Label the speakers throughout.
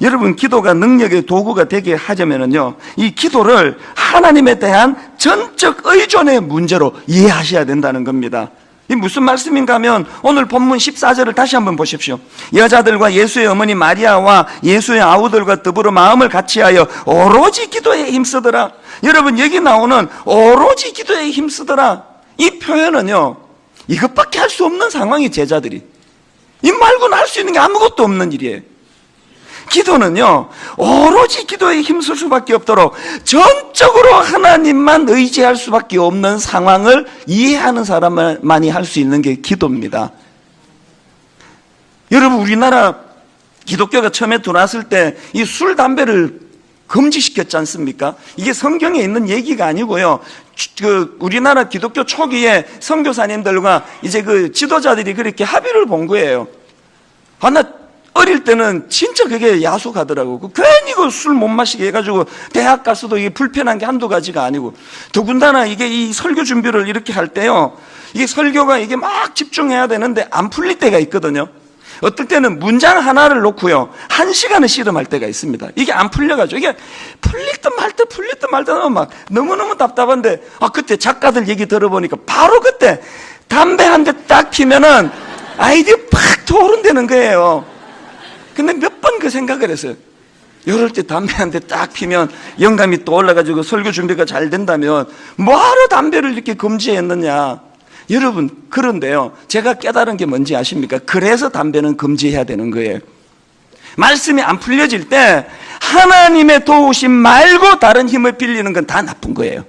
Speaker 1: 여러분, 기도가 능력의 도구가 되게 하자면은요, 이 기도를 하나님에 대한 전적 의존의 문제로 이해하셔야 된다는 겁니다. 이 무슨 말씀인가 하면 오늘 본문 14절을 다시 한번 보십시오. 여자들과 예수의 어머니 마리아와 예수의 아우들과 더불어 마음을 같이하여 오로지 기도에 힘쓰더라. 여러분, 여기 나오는 오로지 기도에 힘쓰더라, 이 표현은요, 이것밖에 할 수 없는 상황이 제자들이, 이 말고는 할 수 있는 게 아무것도 없는 일이에요. 기도는요, 오로지 기도에 힘쓸 수밖에 없도록 전적으로 하나님만 의지할 수밖에 없는 상황을 이해하는 사람만이 할 수 있는 게 기도입니다. 여러분, 우리나라 기독교가 처음에 들어왔을 때 이 술, 담배를 금지시켰지 않습니까? 이게 성경에 있는 얘기가 아니고요, 우리나라 기독교 초기에 선교사님들과 이제 그 지도자들이 그렇게 합의를 본 거예요. 나 어릴 때는 진짜 그게 야속하더라고. 괜히 그 술 못 마시게 해가지고 대학 가서도 이게 불편한 게 한두 가지가 아니고, 더군다나 이게 이 설교 준비를 이렇게 할 때요, 이게 설교가 이게 막 집중해야 되는데 안 풀릴 때가 있거든요. 어떨 때는 문장 하나를 놓고요, 1시간을 씨름할 때가 있습니다. 이게 안 풀려가지고, 이게 풀릴 듯 말 듯 막 너무너무 답답한데, 그때 작가들 얘기 들어보니까 바로 그때 담배 한 대 딱 피면은 아이디어 팍 토른다는 거예요. 근데 몇 번 그 생각을 했어요. 이럴 때 담배 한 대 딱 피면 영감이 또 올라가지고 설교 준비가 잘 된다면 뭐하러 담배를 이렇게 금지했느냐. 여러분, 그런데요, 제가 깨달은 게 뭔지 아십니까? 그래서 담배는 금지해야 되는 거예요. 말씀이 안 풀려질 때 하나님의 도우심 말고 다른 힘을 빌리는 건 다 나쁜 거예요.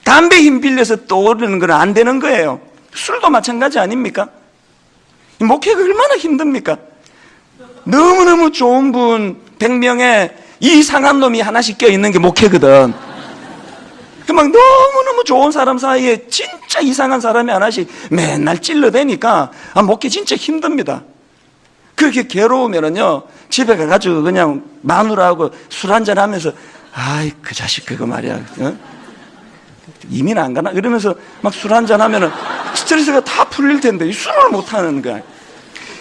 Speaker 1: 담배 힘 빌려서 떠오르는 건 안 되는 거예요. 술도 마찬가지 아닙니까? 목회가 얼마나 힘듭니까? 너무너무 좋은 분 100명에 이상한 놈이 하나씩 껴있는 게 목회거든. 막 너무너무 좋은 사람 사이에 진짜 이상한 사람이 하나씩 맨날 찔러대니까 목회 진짜 힘듭니다. 그렇게 괴로우면은요, 집에 가가지고 그냥 마누라하고 술 한잔 하면서, 아이, 그 자식 그거 말이야, 이민 안 가나? 이러면서 막 술 한잔 하면은 스트레스가 다 풀릴 텐데 술을 못 하는 거야.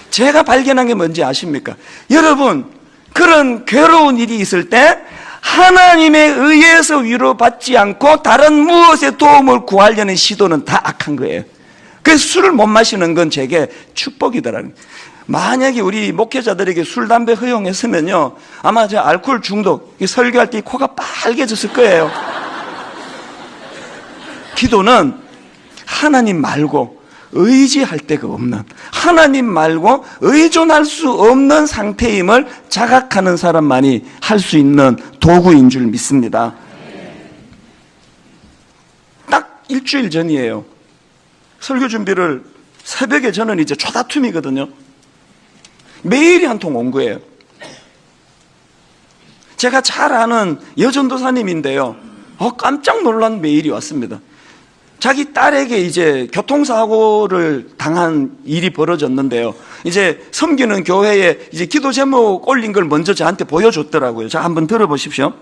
Speaker 1: 제가 발견한 게 뭔지 아십니까? 여러분, 그런 괴로운 일이 있을 때 하나님에 의해서 위로받지 않고 다른 무엇의 도움을 구하려는 시도는 다 악한 거예요. 그래서 술을 못 마시는 건 제게 축복이더라고요. 만약에 우리 목회자들에게 술, 담배 허용했으면요, 아마 저 알코올 중독, 설교할 때 코가 빨개졌을 거예요. 기도는 하나님 말고 의지할 데가 없는, 하나님 말고 의존할 수 없는 상태임을 자각하는 사람만이 할 수 있는 도구인 줄 믿습니다. 딱 일주일 전이에요. 설교 준비를 새벽에, 저는 이제 초다툼이거든요. 메일이 한 통 온 거예요. 제가 잘 아는 여전도사님인데요, 깜짝 놀란 메일이 왔습니다. 자기 딸에게 이제 교통사고를 당한 일이 벌어졌는데요, 이제 섬기는 교회에 이제 기도 제목 올린 걸 먼저 저한테 보여줬더라고요. 자, 한번 들어보십시오.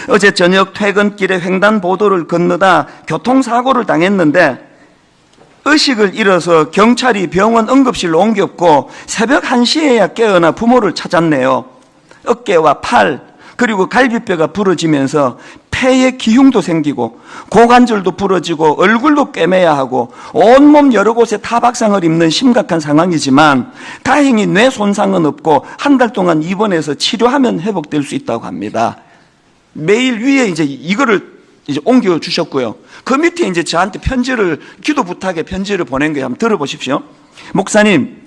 Speaker 1: 어제 저녁 퇴근길에 횡단보도를 건너다 교통사고를 당했는데 의식을 잃어서 경찰이 병원 응급실로 옮겼고 새벽 1시에야 깨어나 부모를 찾았네요. 어깨와 팔, 그리고 갈비뼈가 부러지면서 폐에 기흉도 생기고 고관절도 부러지고 얼굴도 꿰매야 하고 온몸 여러 곳에 타박상을 입는 심각한 상황이지만 다행히 뇌 손상은 없고 한 달 동안 입원해서 치료하면 회복될 수 있다고 합니다. 메일 위에 이제 이거를 이제 옮겨 주셨고요. 그 밑에 이제 저한테 편지를, 기도 부탁에 편지를 보낸 거예요. 한번 들어보십시오. 목사님,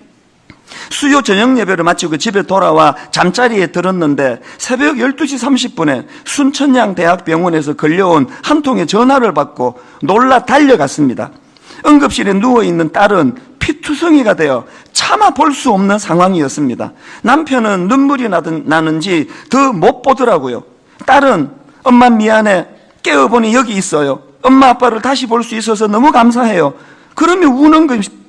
Speaker 1: 수요 저녁 예배를 마치고 집에 돌아와 잠자리에 들었는데 새벽 12시 30분에 순천향 대학병원에서 걸려온 한 통의 전화를 받고 놀라 달려갔습니다. 응급실에 누워있는 딸은 피투성이가 되어 차마 볼 수 없는 상황이었습니다. 남편은 눈물이 나는지 더 못 보더라고요. 딸은 엄마 미안해, 깨어보니 여기 있어요. 엄마 아빠를 다시 볼 수 있어서 너무 감사해요. 그러면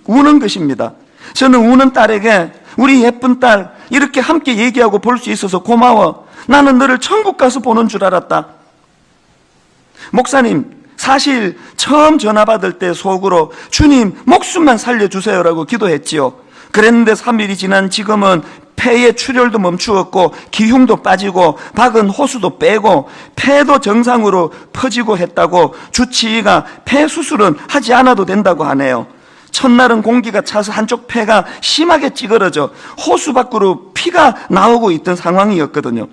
Speaker 1: 우는 것입니다. 저는 우는 딸에게 우리 예쁜 딸 이렇게 함께 얘기하고 볼 수 있어서 고마워. 나는 너를 천국 가서 보는 줄 알았다. 목사님, 사실 처음 전화 받을 때 속으로 주님 목숨만 살려주세요라고 기도했지요. 그랬는데 3일이 지난 지금은 폐의 출혈도 멈추었고 기흉도 빠지고 박은 호수도 빼고 폐도 정상으로 퍼지고 했다고 주치의가 폐 수술은 하지 않아도 된다고 하네요. 첫날은 공기가 차서 한쪽 폐가 심하게 찌그러져 호수 밖으로 피가 나오고 있던 상황이었거든요.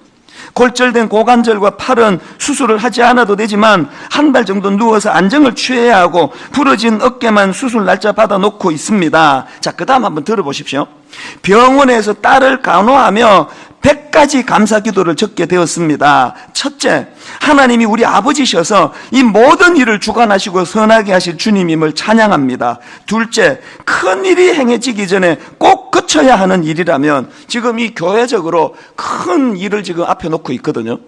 Speaker 1: 골절된 고관절과 팔은 수술을 하지 않아도 되지만 한 달 정도 누워서 안정을 취해야 하고 부러진 어깨만 수술 날짜 받아놓고 있습니다. 자, 그 다음 한번 들어보십시오. 병원에서 딸을 간호하며 100가지 감사 기도를 적게 되었습니다. 첫째, 하나님이 우리 아버지셔서 이 모든 일을 주관하시고 선하게 하실 주님임을 찬양합니다. 둘째, 큰 일이 행해지기 전에 꼭 거쳐야 하는 일이라면, 지금 이 교회적으로 큰 일을 지금 앞에 놓고 있거든요.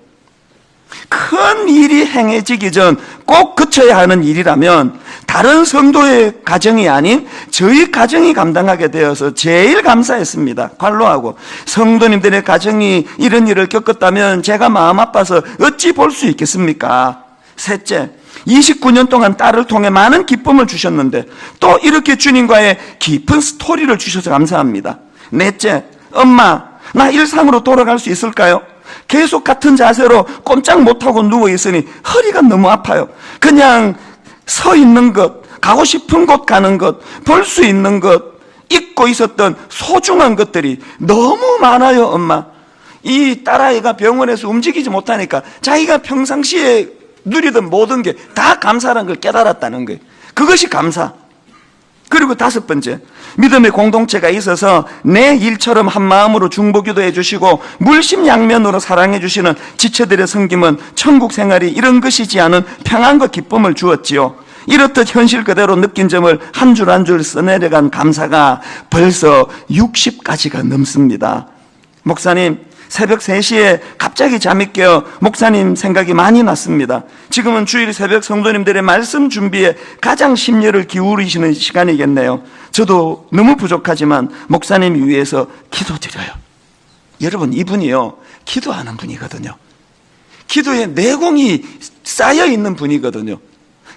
Speaker 1: 큰 일이 행해지기 전 꼭 거쳐야 하는 일이라면 다른 성도의 가정이 아닌 저희 가정이 감당하게 되어서 제일 감사했습니다. 관로하고, 성도님들의 가정이 이런 일을 겪었다면 제가 마음 아파서 어찌 볼 수 있겠습니까? 셋째, 29년 동안 딸을 통해 많은 기쁨을 주셨는데 또 이렇게 주님과의 깊은 스토리를 주셔서 감사합니다. 넷째, 엄마, 나 일상으로 돌아갈 수 있을까요? 계속 같은 자세로 꼼짝 못하고 누워있으니 허리가 너무 아파요. 그냥 서 있는 것, 가고 싶은 곳 가는 것, 볼 수 있는 것, 잊고 있었던 소중한 것들이 너무 많아요, 엄마. 이 딸아이가 병원에서 움직이지 못하니까 자기가 평상시에 누리던 모든 게 다 감사라는 걸 깨달았다는 거예요. 그것이 감사. 그리고 다섯 번째, 믿음의 공동체가 있어서 내 일처럼 한 마음으로 중보기도해 주시고 물심양면으로 사랑해 주시는 지체들의 섬김은 천국 생활이 이런 것이지 않은 평안과 기쁨을 주었지요. 이렇듯 현실 그대로 느낀 점을 한 줄 한 줄 써내려간 감사가 벌써 60가지가 넘습니다. 목사님, 새벽 3시에 갑자기 잠이 깨어 목사님 생각이 많이 났습니다. 지금은 주일 새벽 성도님들의 말씀 준비에 가장 심려를 기울이시는 시간이겠네요. 저도 너무 부족하지만 목사님 위해서 기도드려요. 여러분, 이분이요, 기도하는 분이거든요. 기도에 내공이 쌓여있는 분이거든요.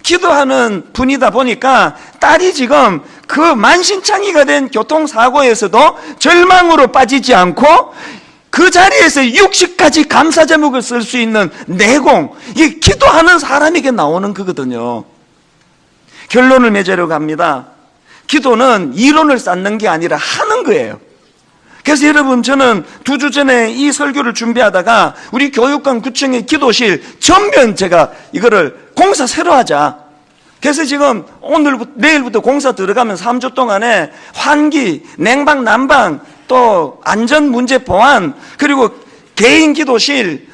Speaker 1: 기도하는 분이다 보니까 딸이 지금 그 만신창이가 된 교통사고에서도 절망으로 빠지지 않고 그 자리에서 60가지 감사 제목을 쓸 수 있는 내공, 이게 기도하는 사람에게 나오는 거거든요. 결론을 맺으려고 합니다. 기도는 이론을 쌓는 게 아니라 하는 거예요. 그래서 여러분, 저는 2주 전에 이 설교를 준비하다가 우리 교육관 구청의 기도실 전면 제가 이거를 공사 새로 하자. 그래서 지금 오늘부터 내일부터 공사 들어가면 3주 동안에 환기, 냉방, 난방, 또 안전 문제 보완, 그리고 개인 기도실,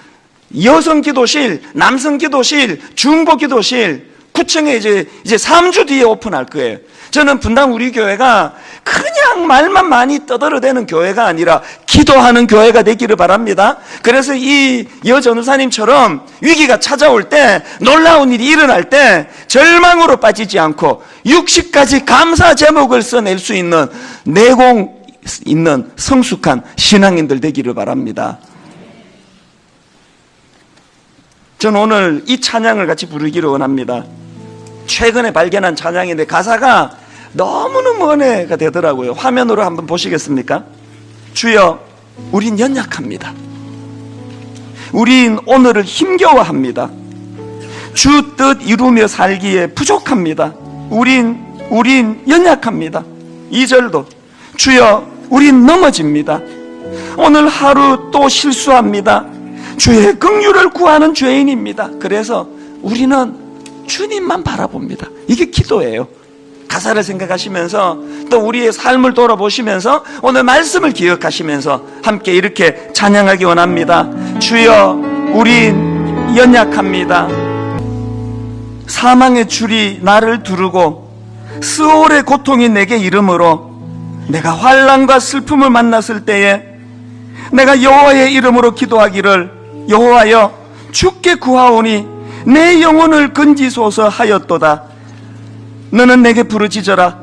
Speaker 1: 여성 기도실, 남성 기도실, 중보 기도실, 구청에 이제 3주 뒤에 오픈할 거예요. 저는 분당 우리 교회가 그냥 말만 많이 떠들어대는 교회가 아니라 기도하는 교회가 되기를 바랍니다. 그래서 이 여전우사님처럼 위기가 찾아올 때, 놀라운 일이 일어날 때 절망으로 빠지지 않고 60가지 감사 제목을 써낼 수 있는 내공 있는 성숙한 신앙인들 되기를 바랍니다. 저는 오늘 이 찬양을 같이 부르기를 원합니다. 최근에 발견한 찬양인데 가사가 너무너무 은혜가 되더라고요. 화면으로 한번 보시겠습니까? 주여, 우린 연약합니다. 우린 오늘을 힘겨워합니다. 주 뜻 이루며 살기에 부족합니다. 우린 연약합니다. 2절도 주여, 우린 넘어집니다. 오늘 하루 또 실수합니다. 주의 긍휼을 구하는 죄인입니다. 그래서 우리는 주님만 바라봅니다. 이게 기도예요. 가사를 생각하시면서 또 우리의 삶을 돌아보시면서 오늘 말씀을 기억하시면서 함께 이렇게 찬양하기 원합니다. 주여, 우린 연약합니다. 사망의 줄이 나를 두르고 스올의 고통이 내게 이름으로 내가 환난과 슬픔을 만났을 때에 내가 여호와의 이름으로 기도하기를, 여호와여, 주께 구하오니 내 영혼을 건지소서 하였도다. 너는 내게 부르짖어라.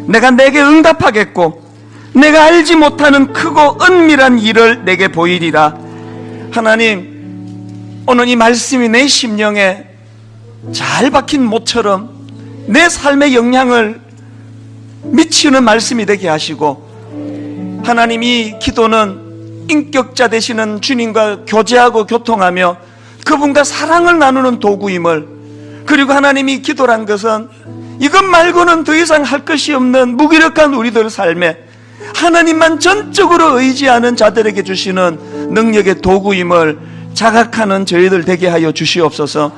Speaker 1: 내가 내게 응답하겠고 내가 알지 못하는 크고 은밀한 일을 내게 보이리라. 하나님, 오늘 이 말씀이 내 심령에 잘 박힌 못처럼 내 삶의 영향을 미치는 말씀이 되게 하시고 하나님이 기도는 인격자 되시는 주님과 교제하고 교통하며 그분과 사랑을 나누는 도구임을, 그리고 하나님이 기도란 것은 이것 말고는 더 이상 할 것이 없는 무기력한 우리들 삶에 하나님만 전적으로 의지하는 자들에게 주시는 능력의 도구임을 자각하는 저희들 되게 하여 주시옵소서.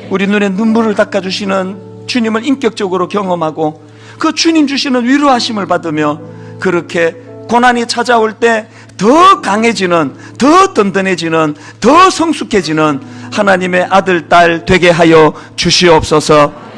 Speaker 1: 우리 눈에 눈물을 닦아주시는 주님을 인격적으로 경험하고 그 주님 주시는 위로하심을 받으며 그렇게 고난이 찾아올 때 더 강해지는, 더 든든해지는, 더 성숙해지는 하나님의 아들, 딸 되게 하여 주시옵소서.